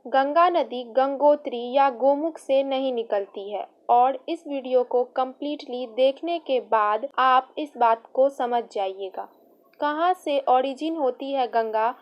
गंगा नदी गंगोत्री या गोमुख से नहीं निकलती है और इस वीडियो को कम्प्लीटली देखने के बाद आप इस बात को समझ जाइएगा। कहाँ से ओरिजिन होती है गंगा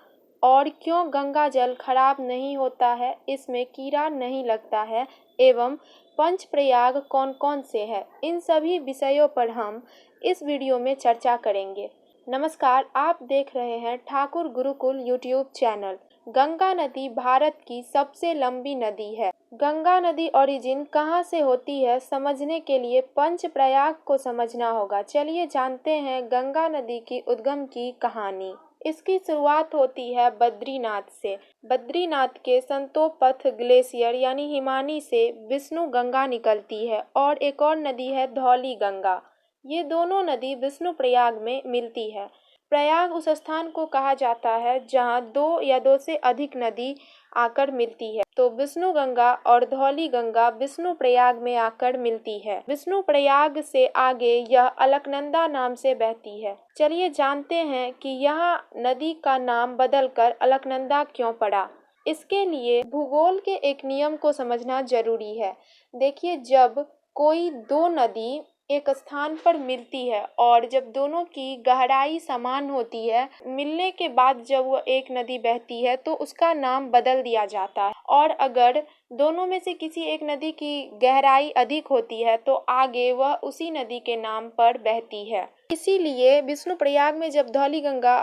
और क्यों गंगा जल खराब नहीं होता है, इसमें कीड़ा नहीं लगता है एवं पंचप्रयाग कौन कौन से है, इन सभी विषयों पर हम इस वीडियो में चर्चा करेंगे। नमस्कार, आप देख रहे हैं ठाकुर गुरुकुल यूट्यूब चैनल। गंगा नदी भारत की सबसे लंबी नदी है। गंगा नदी ओरिजिन कहाँ से होती है, समझने के लिए पंचप्रयाग को समझना होगा। चलिए जानते हैं गंगा नदी की उद्गम की कहानी। इसकी शुरुआत होती है बद्रीनाथ से। बद्रीनाथ के संतोपथ ग्लेशियर यानी हिमानी से विष्णु गंगा निकलती है और एक और नदी है धौली गंगा। ये दोनों नदी विष्णु प्रयाग में मिलती है। प्रयाग उस स्थान को कहा जाता है जहाँ दो या दो से अधिक नदी आकर मिलती है। तो विष्णु गंगा और धौली गंगा विष्णु प्रयाग में आकर मिलती है। विष्णु प्रयाग से आगे यह अलकनंदा नाम से बहती है। चलिए जानते हैं कि यह नदी का नाम बदलकर अलकनंदा क्यों पड़ा। इसके लिए भूगोल के एक नियम को समझना जरूरी है। देखिए, जब कोई दो नदी एक स्थान पर मिलती है और जब दोनों की गहराई समान होती है, मिलने के बाद जब वो एक नदी बहती है तो उसका नाम बदल दिया जाता है। और अगर दोनों में से किसी एक नदी की गहराई अधिक होती है तो आगे वह उसी नदी के नाम पर बहती है। इसीलिए विष्णु प्रयाग में जब धौली गंगा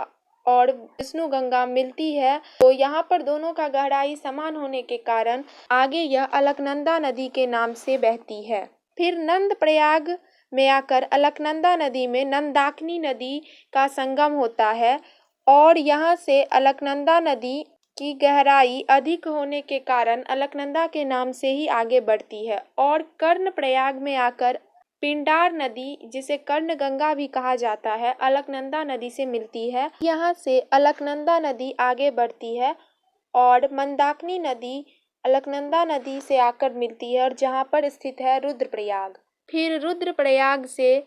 और विष्णु गंगा मिलती है तो यहाँ पर दोनों का गहराई समान होने के कारण आगे यह अलकनंदा नदी के नाम से बहती है। फिर नंद प्रयाग में आकर अलकनंदा नदी में नंदाकिनी नदी का संगम होता है और यहाँ से अलकनंदा नदी की गहराई अधिक होने के कारण अलकनंदा के नाम से ही आगे बढ़ती है। और कर्ण प्रयाग में आकर पिंडार नदी, जिसे कर्ण गंगा भी कहा जाता है, अलकनंदा नदी से मिलती है। यहाँ से अलकनंदा नदी आगे बढ़ती है और मंदाकिनी नदी अलकनंदा नदी से आकर मिलती है और जहाँ पर स्थित है रुद्रप्रयाग। फिर रुद्रप्रयाग से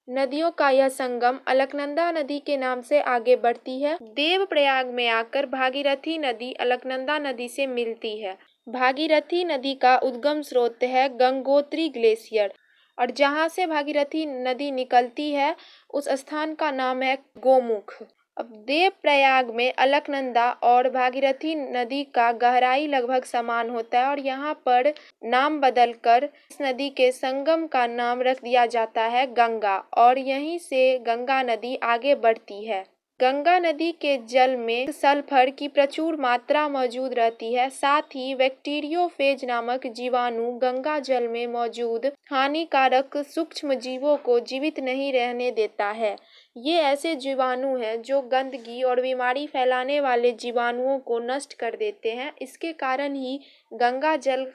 नदियों का यह संगम अलकनंदा नदी के नाम से आगे बढ़ती है। देवप्रयाग में आकर भागीरथी नदी अलकनंदा नदी से मिलती है। भागीरथी नदी का उद्गम स्रोत है गंगोत्री ग्लेशियर और जहाँ से भागीरथी नदी निकलती है उस स्थान का नाम है गोमुख। अब देवप्रयाग में अलकनंदा और भागीरथी नदी का गहराई लगभग समान होता है और यहाँ पर नाम बदलकर इस नदी के संगम का नाम रख दिया जाता है गंगा और यहीं से गंगा नदी आगे बढ़ती है। गंगा नदी के जल में सल्फर की प्रचुर मात्रा मौजूद रहती है। साथ ही बैक्टीरियोफेज नामक जीवाणु गंगा जल में मौजूद हानिकारक सूक्ष्म जीवों को जीवित नहीं रहने देता है। ये ऐसे जीवाणु हैं जो गंदगी और बीमारी फैलाने वाले जीवाणुओं को नष्ट कर देते हैं। इसके कारण ही गंगा जल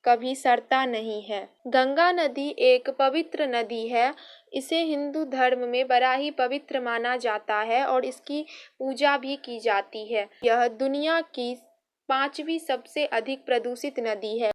कभी सड़ता नहीं है। गंगा नदी एक पवित्र नदी है। इसे हिंदू धर्म में बड़ा ही पवित्र माना जाता है और इसकी पूजा भी की जाती है। यह दुनिया की 5वीं सबसे अधिक प्रदूषित नदी है।